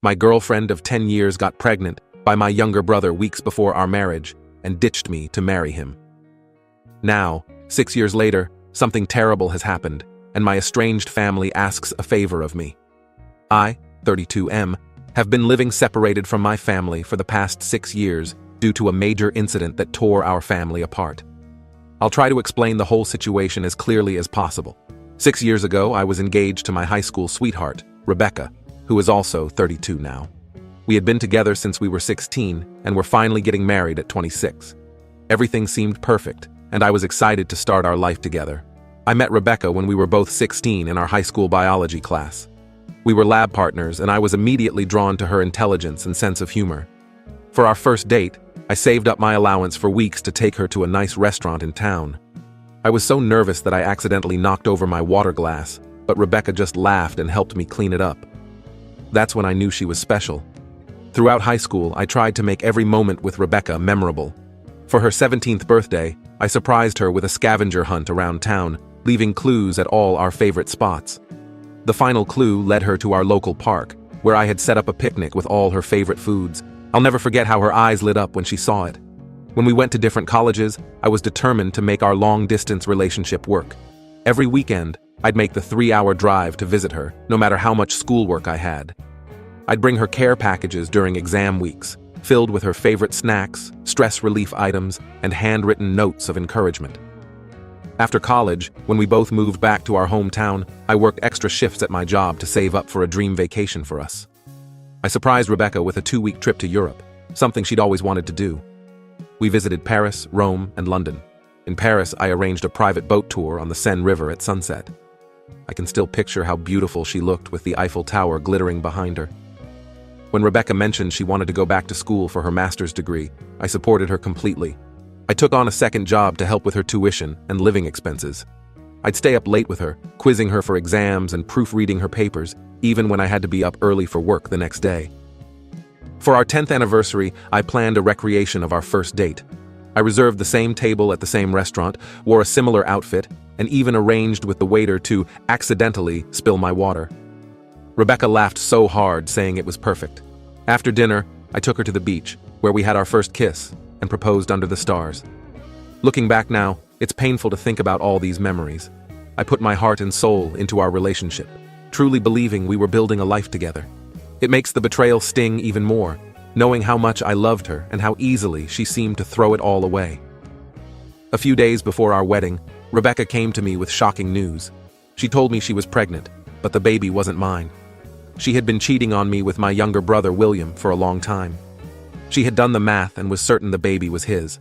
My girlfriend of 10 years got pregnant by my younger brother weeks before our marriage and ditched me to marry him. Now, 6 years later, something terrible has happened, and my estranged family asks a favor of me. I, 32M, have been living separated from my family for the past 6 years due to a major incident that tore our family apart. I'll try to explain the whole situation as clearly as possible. 6 years ago, I was engaged to my high school sweetheart, Rebecca, who is also 32 now. We had been together since we were 16 and were finally getting married at 26. Everything seemed perfect, and I was excited to start our life together. I met Rebecca when we were both 16 in our high school biology class. We were lab partners, and I was immediately drawn to her intelligence and sense of humor. For our first date, I saved up my allowance for weeks to take her to a nice restaurant in town. I was so nervous that I accidentally knocked over my water glass, but Rebecca just laughed and helped me clean it up. That's when I knew she was special. Throughout high school, I tried to make every moment with Rebecca memorable. For her 17th birthday, I surprised her with a scavenger hunt around town, leaving clues at all our favorite spots. The final clue led her to our local park, where I had set up a picnic with all her favorite foods. I'll never forget how her eyes lit up when she saw it. When we went to different colleges, I was determined to make our long-distance relationship work. Every weekend, I'd make the 3-hour drive to visit her, no matter how much schoolwork I had. I'd bring her care packages during exam weeks, filled with her favorite snacks, stress relief items, and handwritten notes of encouragement. After college, when we both moved back to our hometown, I worked extra shifts at my job to save up for a dream vacation for us. I surprised Rebecca with a 2-week trip to Europe, something she'd always wanted to do. We visited Paris, Rome, and London. In Paris, I arranged a private boat tour on the Seine River at sunset. I can still picture how beautiful she looked with the Eiffel Tower glittering behind her. When Rebecca mentioned she wanted to go back to school for her master's degree, I supported her completely. I took on a second job to help with her tuition and living expenses. I'd stay up late with her, quizzing her for exams and proofreading her papers, even when I had to be up early for work the next day. For our 10th anniversary, I planned a recreation of our first date. I reserved the same table at the same restaurant, wore a similar outfit, and even arranged with the waiter to accidentally spill my water. Rebecca laughed so hard, saying it was perfect. After dinner, I took her to the beach, where we had our first kiss, and proposed under the stars. Looking back now, it's painful to think about all these memories. I put my heart and soul into our relationship, truly believing we were building a life together. It makes the betrayal sting even more, knowing how much I loved her and how easily she seemed to throw it all away. A few days before our wedding, Rebecca came to me with shocking news. She told me she was pregnant, but the baby wasn't mine. She had been cheating on me with my younger brother, William, for a long time. She had done the math and was certain the baby was his.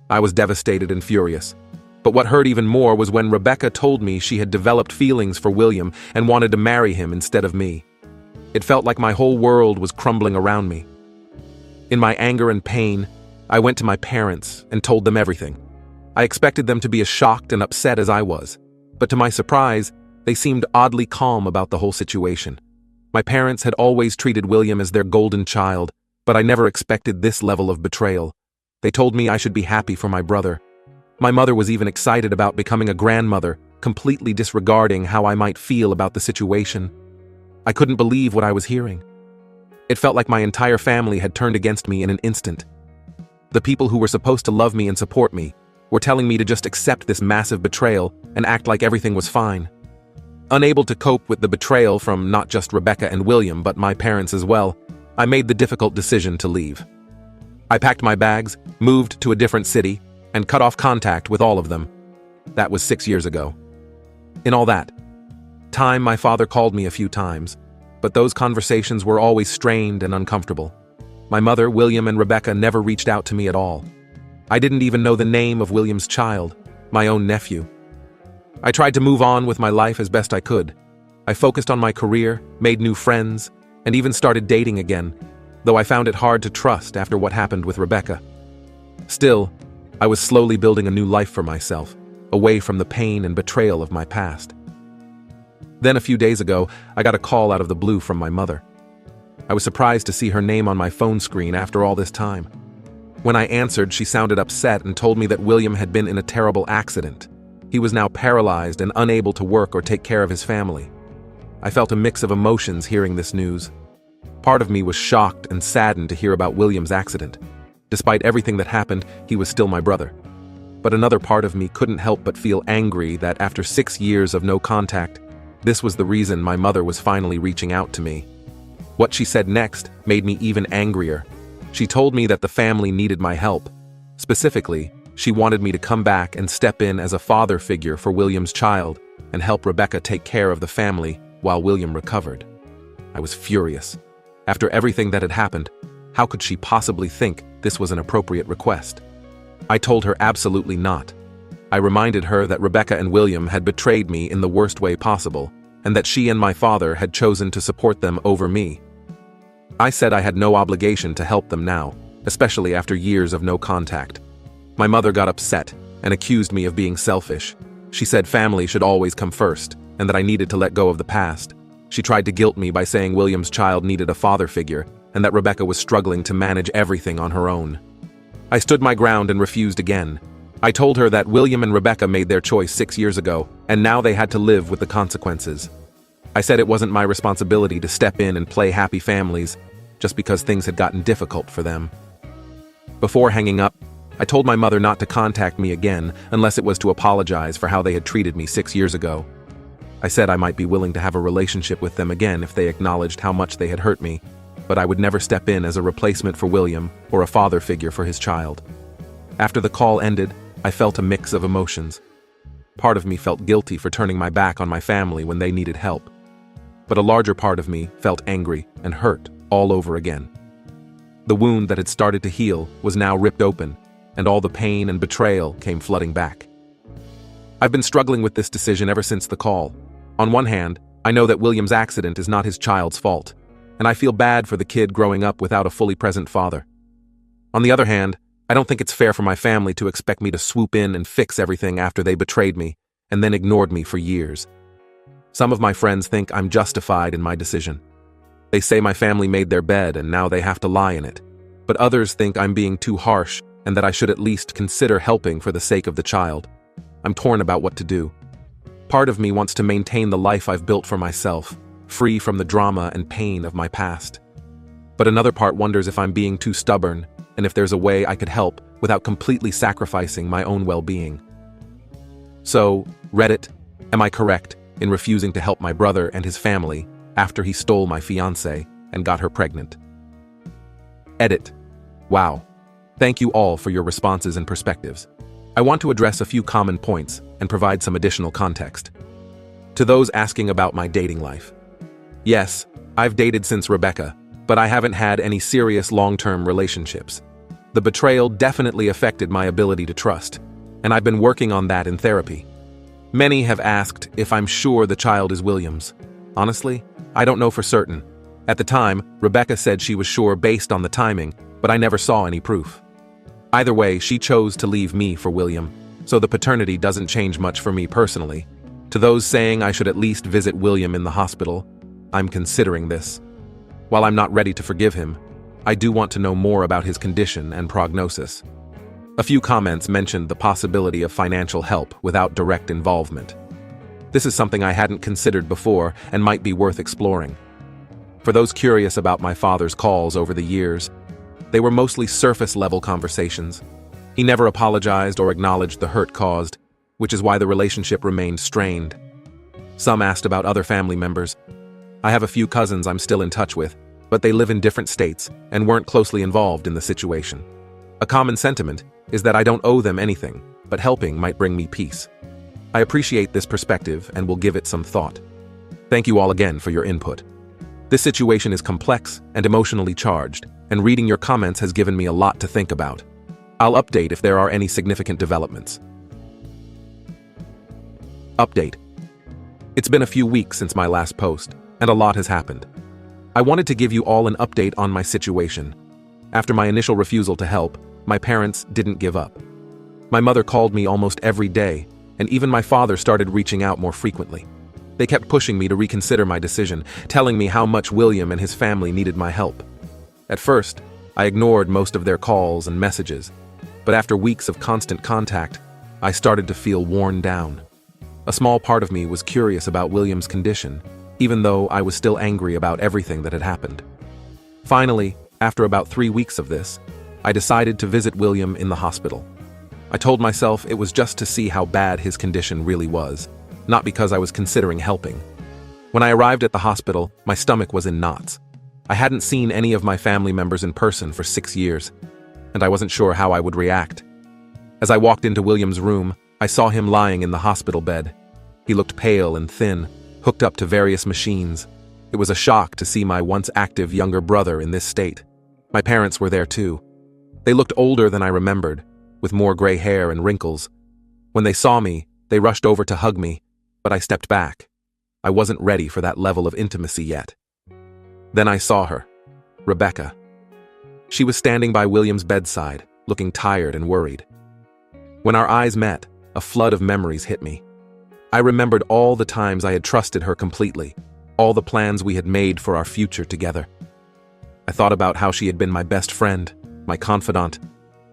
I was devastated and furious. But what hurt even more was when Rebecca told me she had developed feelings for William and wanted to marry him instead of me. It felt like my whole world was crumbling around me. In my anger and pain, I went to my parents and told them everything. I expected them to be as shocked and upset as I was, but to my surprise, they seemed oddly calm about the whole situation. My parents had always treated William as their golden child, but I never expected this level of betrayal. They told me I should be happy for my brother. My mother was even excited about becoming a grandmother, completely disregarding how I might feel about the situation. I couldn't believe what I was hearing. It felt like my entire family had turned against me in an instant. The people who were supposed to love me and support me were telling me to just accept this massive betrayal and act like everything was fine. Unable to cope with the betrayal from not just Rebecca and William, but my parents as well, I made the difficult decision to leave. I packed my bags, moved to a different city, and cut off contact with all of them. That was 6 years ago. In all that time, my father called me a few times, but those conversations were always strained and uncomfortable. My mother, William, and Rebecca never reached out to me at all. I didn't even know the name of William's child, my own nephew. I tried to move on with my life as best I could. I focused on my career, made new friends, and even started dating again, though I found it hard to trust after what happened with Rebecca. Still, I was slowly building a new life for myself, away from the pain and betrayal of my past. Then a few days ago, I got a call out of the blue from my mother. I was surprised to see her name on my phone screen after all this time. When I answered, she sounded upset and told me that William had been in a terrible accident. He was now paralyzed and unable to work or take care of his family. I felt a mix of emotions hearing this news. Part of me was shocked and saddened to hear about William's accident. Despite everything that happened, he was still my brother. But another part of me couldn't help but feel angry that after 6 years of no contact, this was the reason my mother was finally reaching out to me. What she said next made me even angrier. She told me that the family needed my help. Specifically, she wanted me to come back and step in as a father figure for William's child and help Rebecca take care of the family while William recovered. I was furious. After everything that had happened, how could she possibly think this was an appropriate request? I told her absolutely not. I reminded her that Rebecca and William had betrayed me in the worst way possible, and that she and my father had chosen to support them over me. I said I had no obligation to help them now, especially after years of no contact. My mother got upset and accused me of being selfish. She said family should always come first, and that I needed to let go of the past. She tried to guilt me by saying William's child needed a father figure, and that Rebecca was struggling to manage everything on her own. I stood my ground and refused again. I told her that William and Rebecca made their choice 6 years ago, and now they had to live with the consequences. I said it wasn't my responsibility to step in and play happy families, just because things had gotten difficult for them. Before hanging up, I told my mother not to contact me again unless it was to apologize for how they had treated me 6 years ago. I said I might be willing to have a relationship with them again if they acknowledged how much they had hurt me, but I would never step in as a replacement for William or a father figure for his child. After the call ended, I felt a mix of emotions. Part of me felt guilty for turning my back on my family when they needed help. But a larger part of me felt angry and hurt all over again. The wound that had started to heal was now ripped open, and all the pain and betrayal came flooding back. I've been struggling with this decision ever since the call. On one hand, I know that William's accident is not his child's fault, and I feel bad for the kid growing up without a fully present father. On the other hand, I don't think it's fair for my family to expect me to swoop in and fix everything after they betrayed me and then ignored me for years. Some of my friends think I'm justified in my decision. They say my family made their bed and now they have to lie in it. But others think I'm being too harsh and that I should at least consider helping for the sake of the child. I'm torn about what to do. Part of me wants to maintain the life I've built for myself, free from the drama and pain of my past. But another part wonders if I'm being too stubborn and if there's a way I could help without completely sacrificing my own well-being. So, Reddit, am I correct in refusing to help my brother and his family after he stole my fiancée and got her pregnant? Edit. Wow. Thank you all for your responses and perspectives. I want to address a few common points and provide some additional context. To those asking about my dating life. Yes, I've dated since Rebecca, but I haven't had any serious long-term relationships. The betrayal definitely affected my ability to trust, and I've been working on that in therapy. Many have asked if I'm sure the child is William's. Honestly, I don't know for certain. At the time, Rebecca said she was sure based on the timing, but I never saw any proof. Either way, she chose to leave me for William, so the paternity doesn't change much for me personally. To those saying I should at least visit William in the hospital, I'm considering this. While I'm not ready to forgive him, I do want to know more about his condition and prognosis. A few comments mentioned the possibility of financial help without direct involvement. This is something I hadn't considered before and might be worth exploring. For those curious about my father's calls over the years, they were mostly surface-level conversations. He never apologized or acknowledged the hurt caused, which is why the relationship remained strained. Some asked about other family members. I have a few cousins I'm still in touch with, but they live in different states and weren't closely involved in the situation. A common sentiment is that I don't owe them anything, but helping might bring me peace. I appreciate this perspective and will give it some thought. Thank you all again for your input. This situation is complex and emotionally charged, and reading your comments has given me a lot to think about. I'll update if there are any significant developments. Update. It's been a few weeks since my last post, and a lot has happened. I wanted to give you all an update on my situation. After my initial refusal to help, my parents didn't give up. My mother called me almost every day, and even my father started reaching out more frequently. They kept pushing me to reconsider my decision, telling me how much William and his family needed my help. At first, I ignored most of their calls and messages, but after weeks of constant contact, I started to feel worn down. A small part of me was curious about William's condition, even though I was still angry about everything that had happened. Finally, after about 3 weeks of this, I decided to visit William in the hospital. I told myself it was just to see how bad his condition really was, not because I was considering helping. When I arrived at the hospital, my stomach was in knots. I hadn't seen any of my family members in person for 6 years, and I wasn't sure how I would react. As I walked into William's room, I saw him lying in the hospital bed. He looked pale and thin, hooked up to various machines. It was a shock to see my once active younger brother in this state. My parents were there too. They looked older than I remembered, with more gray hair and wrinkles. When they saw me, they rushed over to hug me, but I stepped back. I wasn't ready for that level of intimacy yet. Then I saw her, Rebecca. She was standing by William's bedside, looking tired and worried. When our eyes met, a flood of memories hit me. I remembered all the times I had trusted her completely, all the plans we had made for our future together. I thought about how she had been my best friend, my confidant,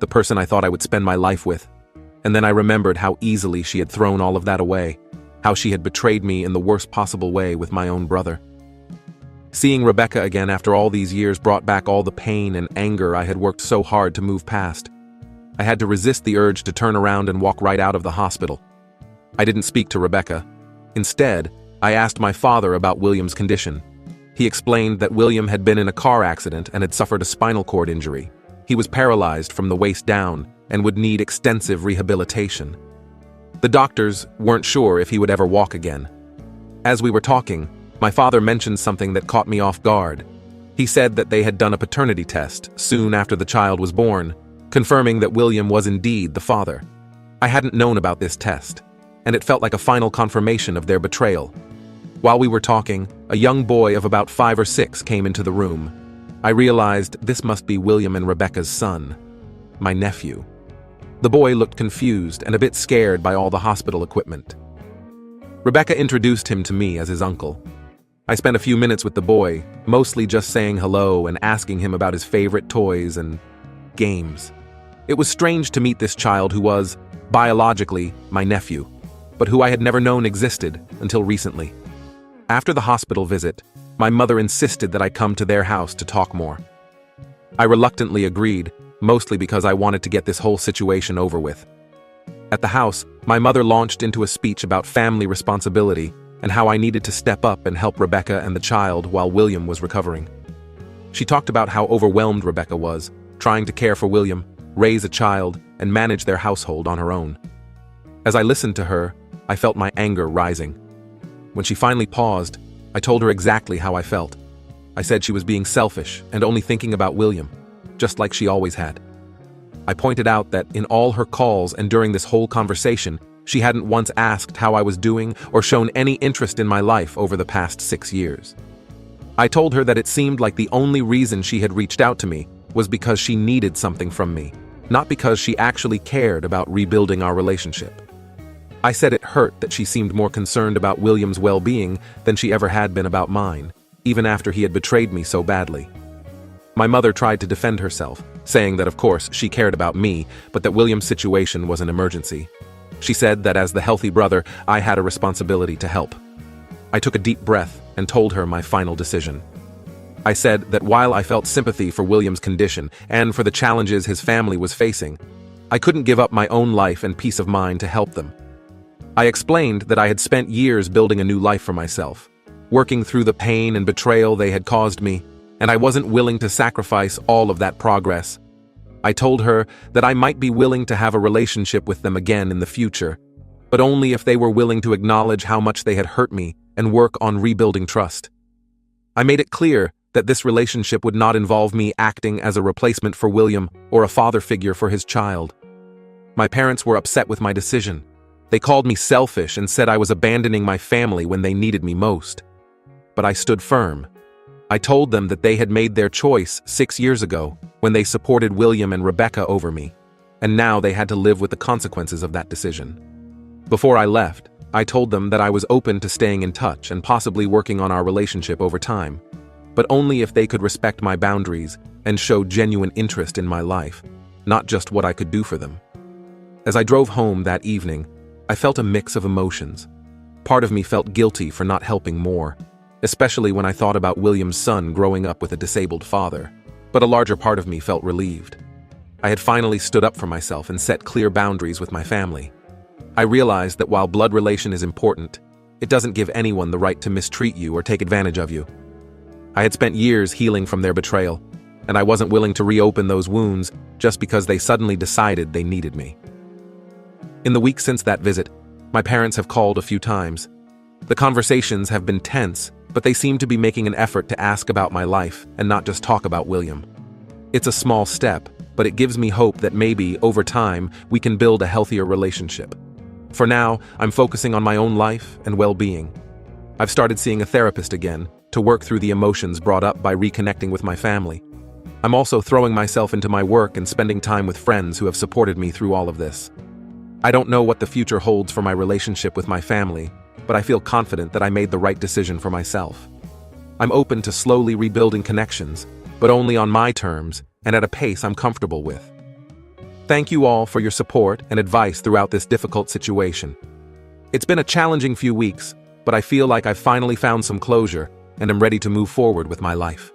the person I thought I would spend my life with. And then I remembered how easily she had thrown all of that away, how she had betrayed me in the worst possible way with my own brother. Seeing Rebecca again after all these years brought back all the pain and anger I had worked so hard to move past. I had to resist the urge to turn around and walk right out of the hospital. I didn't speak to Rebecca. Instead, I asked my father about William's condition. He explained that William had been in a car accident and had suffered a spinal cord injury. He was paralyzed from the waist down and would need extensive rehabilitation. The doctors weren't sure if he would ever walk again. As we were talking, my father mentioned something that caught me off guard. He said that they had done a paternity test soon after the child was born, confirming that William was indeed the father. I hadn't known about this test, and it felt like a final confirmation of their betrayal. While we were talking, a young boy of about 5 or 6 came into the room. I realized this must be William and Rebecca's son, my nephew. The boy looked confused and a bit scared by all the hospital equipment. Rebecca introduced him to me as his uncle. I spent a few minutes with the boy, mostly just saying hello and asking him about his favorite toys and games. It was strange to meet this child who was, biologically, my nephew, but who I had never known existed until recently. After the hospital visit, my mother insisted that I come to their house to talk more. I reluctantly agreed, mostly because I wanted to get this whole situation over with. At the house, my mother launched into a speech about family responsibility and how I needed to step up and help Rebecca and the child while William was recovering. She talked about how overwhelmed Rebecca was, trying to care for William, raise a child, and manage their household on her own. As I listened to her, I felt my anger rising. When she finally paused, I told her exactly how I felt. I said she was being selfish and only thinking about William, just like she always had. I pointed out that in all her calls and during this whole conversation, she hadn't once asked how I was doing or shown any interest in my life over the past 6 years. I told her that it seemed like the only reason she had reached out to me was because she needed something from me, not because she actually cared about rebuilding our relationship. I said it hurt that she seemed more concerned about William's well-being than she ever had been about mine, even after he had betrayed me so badly. My mother tried to defend herself, saying that of course she cared about me, but that William's situation was an emergency. She said that as the healthy brother, I had a responsibility to help. I took a deep breath and told her my final decision. I said that while I felt sympathy for William's condition and for the challenges his family was facing, I couldn't give up my own life and peace of mind to help them. I explained that I had spent years building a new life for myself, working through the pain and betrayal they had caused me, and I wasn't willing to sacrifice all of that progress. I told her that I might be willing to have a relationship with them again in the future, but only if they were willing to acknowledge how much they had hurt me and work on rebuilding trust. I made it clear that this relationship would not involve me acting as a replacement for William or a father figure for his child. My parents were upset with my decision. They called me selfish and said I was abandoning my family when they needed me most. But I stood firm. I told them that they had made their choice 6 years ago when they supported William and Rebecca over me, and now they had to live with the consequences of that decision. Before I left, I told them that I was open to staying in touch and possibly working on our relationship over time, but only if they could respect my boundaries and show genuine interest in my life, not just what I could do for them. As I drove home that evening, I felt a mix of emotions. Part of me felt guilty for not helping more. especially when I thought about William's son growing up with a disabled father. But a larger part of me felt relieved. I had finally stood up for myself and set clear boundaries with my family. I realized that while blood relation is important, it doesn't give anyone the right to mistreat you or take advantage of you. I had spent years healing from their betrayal, and I wasn't willing to reopen those wounds just because they suddenly decided they needed me. In the weeks since that visit, my parents have called a few times. The conversations have been tense, but they seem to be making an effort to ask about my life and not just talk about William. It's a small step, but it gives me hope that maybe, over time, we can build a healthier relationship. For now, I'm focusing on my own life and well-being. I've started seeing a therapist again to work through the emotions brought up by reconnecting with my family. I'm also throwing myself into my work and spending time with friends who have supported me through all of this. I don't know what the future holds for my relationship with my family, but I feel confident that I made the right decision for myself. I'm open to slowly rebuilding connections, but only on my terms and at a pace I'm comfortable with. Thank you all for your support and advice throughout this difficult situation. It's been a challenging few weeks, but I feel like I've finally found some closure and am ready to move forward with my life.